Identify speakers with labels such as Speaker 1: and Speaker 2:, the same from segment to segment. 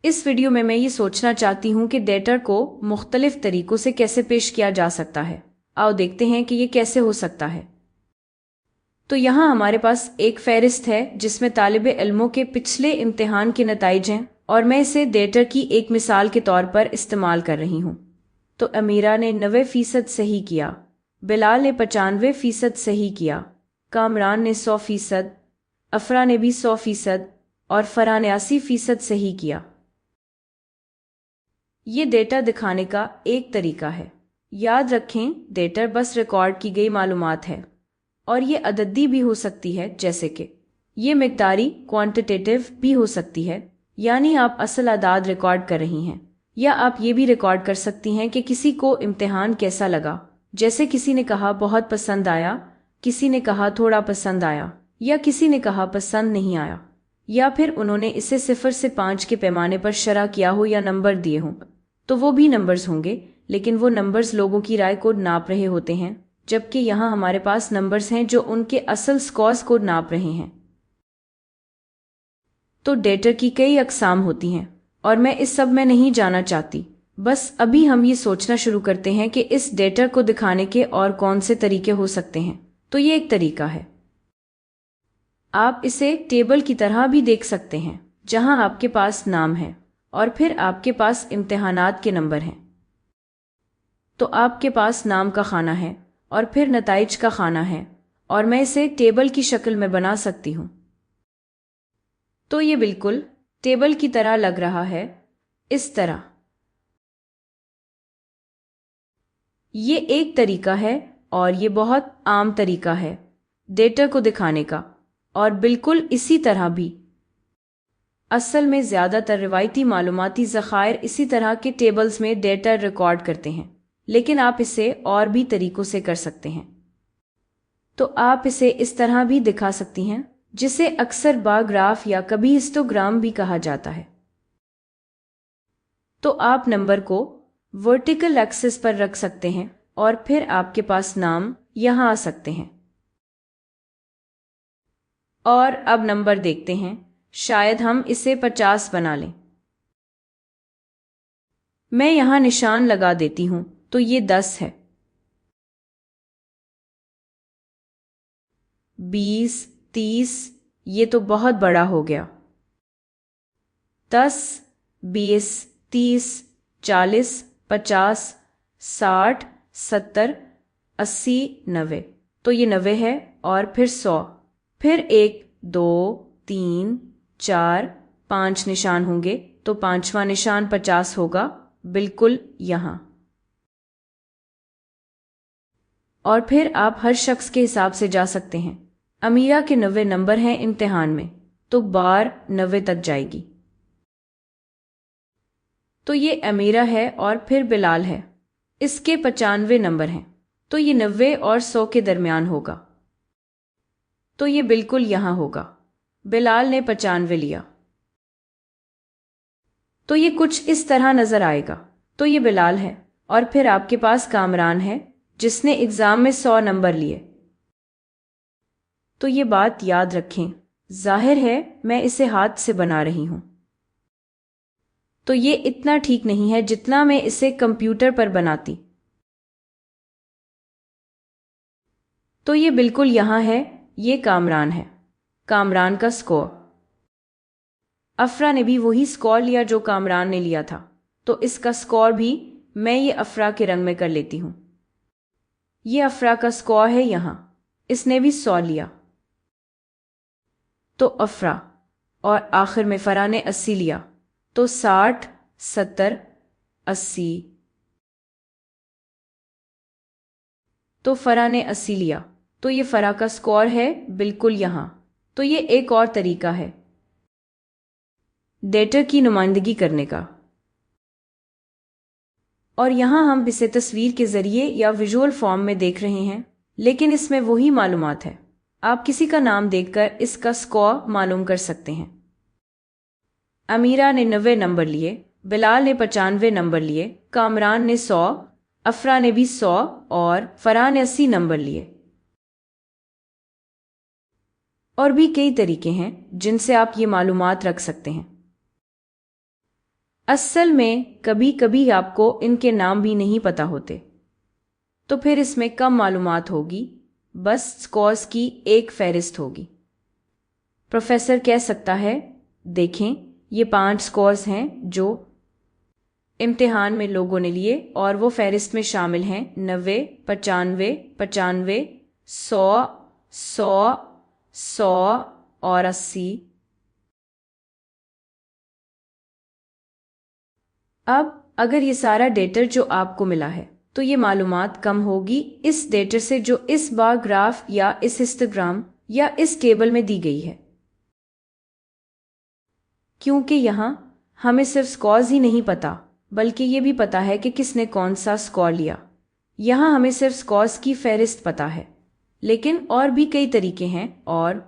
Speaker 1: इस वीडियो में मैं ये सोचना चाहती हूँ कि डेटा को मुख्तलिफ तरीकों से कैसे पेश किया जा सकता है। आओ देखते हैं कि ये कैसे हो सकता है। तो यहाँ हमारे पास एक फहरिस्त है जिसमें तालिबे इल्मों के पिछले इम्तिहान के नतीजे हैं और मैं इसे डेटा की एक मिसाल के तौर पर इस्तेमाल कर रही हूँ। तो अमीरा ने 90% सही किया, बिलाल ने 95% सही किया, कामरान ने 100%, अफरा ने भी 100% और फरहान ने 80% सही किया। ये डेटा दिखाने का एक तरीका है। याद रखें, डेटा बस रिकॉर्ड की गई मालूमात है और ये अददी भी हो सकती है, जैसे कि ये मिक़दारी क्वांटिटेटिव भी हो सकती है, यानी आप असल आदाद रिकॉर्ड कर रही हैं, या आप ये भी रिकॉर्ड कर सकती हैं कि किसी को इम्तिहान कैसा लगा, जैसे किसी ने कहा बहुत पसंद आया, किसी ने कहा थोड़ा पसंद आया, या किसी ने कहा पसंद नहीं आया, या फिर उन्होंने इसे 0 से 5 के पैमाने पर शरह किया हो या नंबर दिए हों। तो वो भी नंबर्स होंगे, लेकिन वो नंबर्स लोगों की राय को नाप रहे होते हैं, जबकि यहाँ हमारे पास नंबर्स हैं जो उनके असल स्कोर्स को नाप रहे हैं। तो डेटा की कई अक़साम होती हैं और मैं इस सब में नहीं जाना चाहती। बस अभी हम ये सोचना शुरू करते हैं कि इस डेटा को दिखाने के और कौन से तरीके हो सकते हैं। तो ये एक तरीका है। आप इसे टेबल की तरह भी देख सकते हैं, जहां आपके पास नाम है और फिर आपके पास इम्तिहानात के नंबर हैं। तो आपके पास नाम का खाना है और फिर नताइज का खाना है, और मैं इसे टेबल की शक्ल में बना सकती हूँ। तो ये बिल्कुल टेबल की तरह लग रहा है, इस तरह। ये एक तरीका है और ये बहुत आम तरीका है डेटा को दिखाने का, और बिल्कुल इसी तरह भी असल में ज़्यादातर रिवायती मालूमाती ज़खायर इसी तरह के टेबल्स में डेटा रिकॉर्ड करते हैं, लेकिन आप इसे और भी तरीकों से कर सकते हैं। तो आप इसे इस तरह भी दिखा सकती हैं, जिसे अक्सर बार ग्राफ या कभी हिस्टोग्राम भी कहा जाता है। तो आप नंबर को वर्टिकल एक्सिस पर रख सकते हैं और फिर आपके पास नाम यहाँ आ सकते हैं। और अब नंबर देखते हैं, शायद हम इसे 50 बना लें। मैं यहाँ निशान लगा देती हूँ, तो ये 10 है। 20, 30, ये तो बहुत बड़ा हो गया। 10, 20, 30, 40, 50, 60, 70, 80, 90, तो ये 90 है, और फिर 100, फिर 1, 2, 3, 4, 5 निशान होंगे, तो 5वां निशान 50 होगा, बिल्कुल यहाँ। और फिर आप हर शख्स के हिसाब से जा सकते हैं। अमीरा के 90 नंबर हैं इम्तिहान में, तो बार 90 तक जाएगी। तो ये अमीरा है और फिर बिलाल है, इसके 95 नंबर हैं, तो ये 90 और 100 के दरमियान होगा, तो ये बिल्कुल यहाँ होगा। बिलाल ने 95 लिया, तो ये कुछ इस तरह नजर आएगा। तो ये बिलाल है, और फिर आपके पास कामरान है जिसने एग्जाम में 100 नंबर लिए। तो ये बात याद रखें, जाहिर है मैं इसे हाथ से बना रही हूं, तो ये इतना ठीक नहीं है जितना मैं इसे कंप्यूटर पर बनाती। तो ये बिल्कुल यहाँ है, ये कामरान है, कामरान का स्कोर। अफरा ने भी वही स्कोर लिया जो कामरान ने लिया था, तो इसका स्कोर भी मैं ये अफरा के रंग में कर लेती हूँ। ये अफरा का स्कोर है यहाँ, इसने भी 100 लिया, तो अफरा, और आखिर में फरा ने 80 लिया, तो 60, 70, 80, तो फरा ने 80 लिया, तो ये फरा का स्कोर है बिल्कुल यहाँ। तो ये एक और तरीका है डेटा की नुमाइंदगी करने का, और यहाँ हम इसे तस्वीर के जरिए या विजुअल फॉर्म में देख रहे हैं, लेकिन इसमें वही मालूमात है। आप किसी का नाम देखकर इसका स्कोर मालूम कर सकते हैं। अमीरा ने 90 नंबर लिए, बिलाल ने 95 नंबर लिए, कामरान ने 100, अफरा ने भी 100 और फरहान ने 80 नंबर लिए। और भी कई तरीके हैं जिनसे आप ये मालूमात रख सकते हैं। असल में कभी कभी आपको इनके नाम भी नहीं पता होते, तो फिर इसमें कम मालूमात होगी, बस स्कोर्स की एक फहरिस्त होगी। प्रोफेसर कह सकता है, देखें ये 5 स्कोर्स हैं जो इम्तिहान में लोगों ने लिए और वो फहरिस्त में शामिल हैं 90, 95, 95, 100, 100, 100 और 80। अब अगर ये सारा डेटा जो आपको मिला है तो ये मालूमात कम होगी इस डेटा से जो इस बार ग्राफ या इस हिस्टोग्राम या इस टेबल में दी गई है, क्योंकि यहाँ हमें सिर्फ स्कोर्स ही नहीं पता बल्कि ये भी पता है कि किसने कौन सा स्कोर लिया। यहाँ हमें सिर्फ स्कोर्स की फहरिस्त पता है, लेकिन और भी कई तरीके हैं और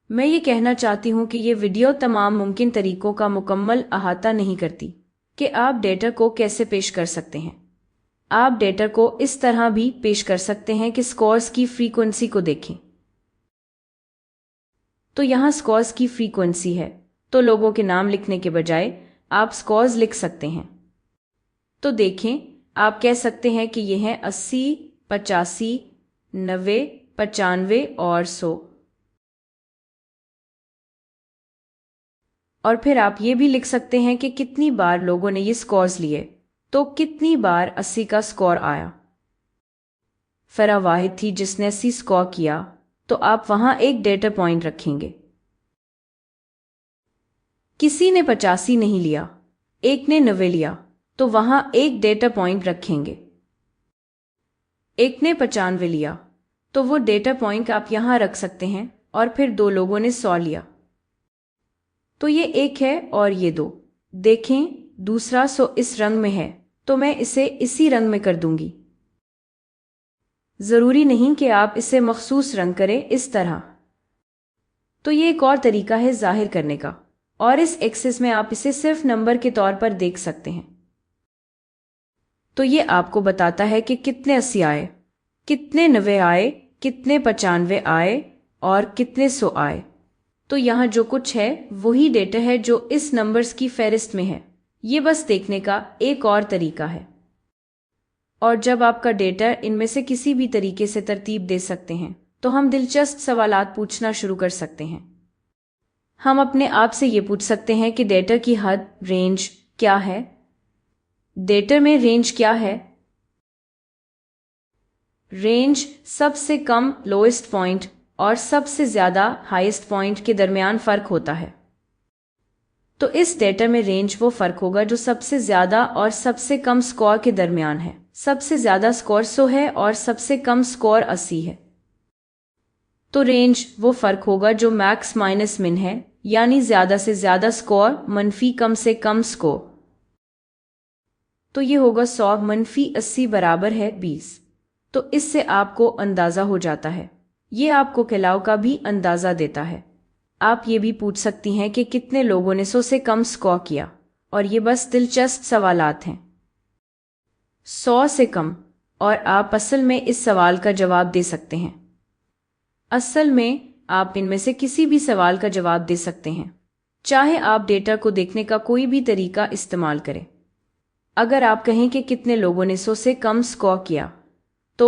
Speaker 1: मैं ये कहना चाहती हूँ कि ये वीडियो तमाम मुमकिन तरीकों का मुकम्मल अहाता नहीं करती कि आप डेटा को कैसे पेश कर सकते हैं। आप डेटा को इस तरह भी पेश कर सकते हैं कि स्कोर्स की फ्रीक्वेंसी को देखें। तो यहाँ स्कोर्स की फ्रीक्वेंसी है, तो लोगों के नाम लिखने के बजाय आप स्कोर्स लिख सकते हैं। तो देखें, आप कह सकते हैं कि ये हैं 80, 85, 90, 95 और 100। और फिर आप ये भी लिख सकते हैं कि कितनी बार लोगों ने ये स्कोर्स लिए, तो कितनी बार 80 का स्कोर आया। फरा वाहिद थी जिसने 80 स्कोर किया, तो आप वहां एक डेटा पॉइंट रखेंगे। किसी ने 85 नहीं लिया, एक ने 90 लिया, तो वहां एक डेटा पॉइंट रखेंगे। एक ने 95 लिया, तो वो डेटा पॉइंट आप यहां रख सकते हैं। और फिर 2 लोगों ने 100 लिया, तो ये 1 है और ये 2। देखें, दूसरा 100 इस रंग में है, तो मैं इसे इसी रंग में कर दूंगी। जरूरी नहीं कि आप इसे मखसूस रंग करें इस तरह। तो ये एक और तरीका है जाहिर करने का, और इस एक्सिस में आप इसे सिर्फ नंबर के तौर पर देख सकते हैं। तो ये आपको बताता है कि कितने 80 आए, कितने 90 आए, कितने 95 आए और कितने 100 आए। तो यहाँ जो कुछ है वही डेटा है जो इस नंबर्स की फहरिस्त में है। ये बस देखने का एक और तरीका है। और जब आपका डेटा इनमें से किसी भी तरीके से तरतीब दे सकते हैं, तो हम दिलचस्प सवालात पूछना शुरू कर सकते हैं। हम अपने आप से ये पूछ सकते हैं कि डेटा की हद, रेंज क्या है? डेटा में रेंज क्या है? रेंज सबसे कम लोएस्ट पॉइंट और सबसे ज्यादा हाईएस्ट पॉइंट के दरमियान फर्क होता है। तो इस डेटा में रेंज वो फर्क होगा जो सबसे ज्यादा और सबसे कम स्कोर के दरमियान है। सबसे ज्यादा स्कोर 100 है और सबसे कम स्कोर 80 है। तो रेंज वो फर्क होगा जो मैक्स माइनस मिन है, यानी ज्यादा से ज्यादा स्कोर मनफी कम से कम स्कोर। तो ये होगा 100 मनफी 80 बराबर है 20। तो इससे आपको अंदाजा हो जाता है। ये आपको फैलाव का भी अंदाजा देता है। आप ये भी पूछ सकती हैं कि कितने लोगों ने 100 से कम स्कोर किया, और ये बस दिलचस्प सवालात हैं। 100 से कम, और आप असल में इस सवाल का जवाब दे सकते हैं। असल में आप इनमें से किसी भी सवाल का जवाब दे सकते हैं, चाहे आप डेटा को देखने का कोई भी तरीका इस्तेमाल करें। अगर आप कहें कि कितने लोगों ने 100 से कम स्कोर किया, तो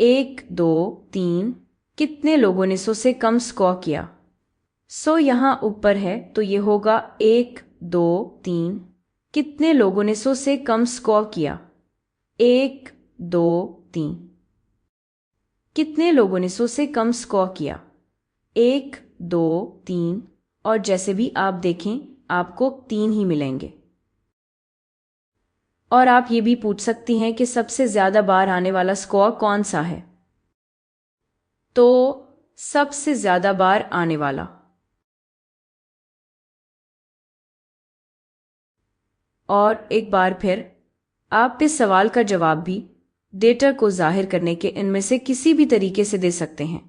Speaker 1: 1, 2, 3। कितने लोगों ने 100 से कम स्कोर किया? 100 यहाँ ऊपर है, तो ये होगा 1, 2, 3। कितने लोगों ने 100 से कम स्कोर किया? 1, 2, 3। कितने लोगों ने 100 से कम स्कोर किया? 1, 2, 3। और जैसे भी आप देखें, आपको 3 ही मिलेंगे। और आप ये भी पूछ सकती हैं कि सबसे ज्यादा बार आने वाला स्कोर कौन सा है? तो सबसे ज्यादा बार आने वाला। और एक बार फिर आप इस सवाल का जवाब भी डेटा को जाहिर करने के इनमें से किसी भी तरीके से दे सकते हैं।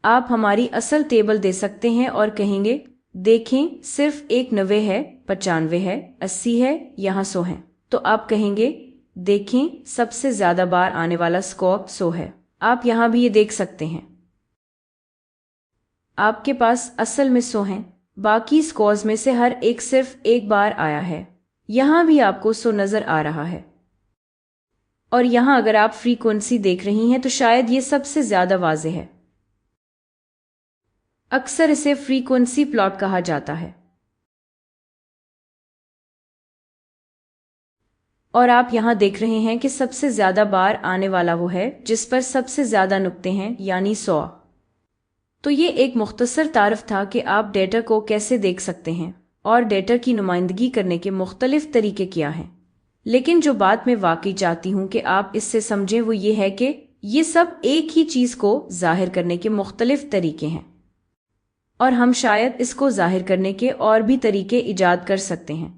Speaker 1: आप हमारी असल टेबल दे सकते हैं और कहेंगे, देखें, सिर्फ एक 90 है, 95 है, 80 है, यहाँ 100 है। तो आप कहेंगे, देखें, सबसे ज्यादा बार आने वाला स्कोर 100 है। आप यहाँ भी ये देख सकते हैं। आपके पास असल में 100 हैं, बाकी स्कोर्स में से हर एक सिर्फ एक बार आया है। یہاں بھی آپ کو 100 نظر آ رہا ہے، اور یہاں اگر آپ فریکوینسی دیکھ رہی ہیں تو شاید یہ سب سے زیادہ واضح ہے۔ اکثر اسے فریکوینسی پلاٹ کہا جاتا ہے، اور آپ یہاں دیکھ رہے ہیں کہ سب سے زیادہ بار آنے والا وہ ہے جس پر سب سے زیادہ نقطے ہیں، یعنی 100۔ تو یہ ایک مختصر تعارف تھا کہ آپ ڈیٹا کو کیسے دیکھ سکتے ہیں اور ڈیٹا کی نمائندگی کرنے کے مختلف طریقے کیا ہیں۔ لیکن جو بات میں واقعی چاہتی ہوں کہ آپ اس سے سمجھیں وہ یہ ہے کہ یہ سب ایک ہی چیز کو ظاہر کرنے کے مختلف طریقے ہیں، اور ہم شاید اس کو ظاہر کرنے کے اور بھی طریقے ایجاد کر سکتے ہیں۔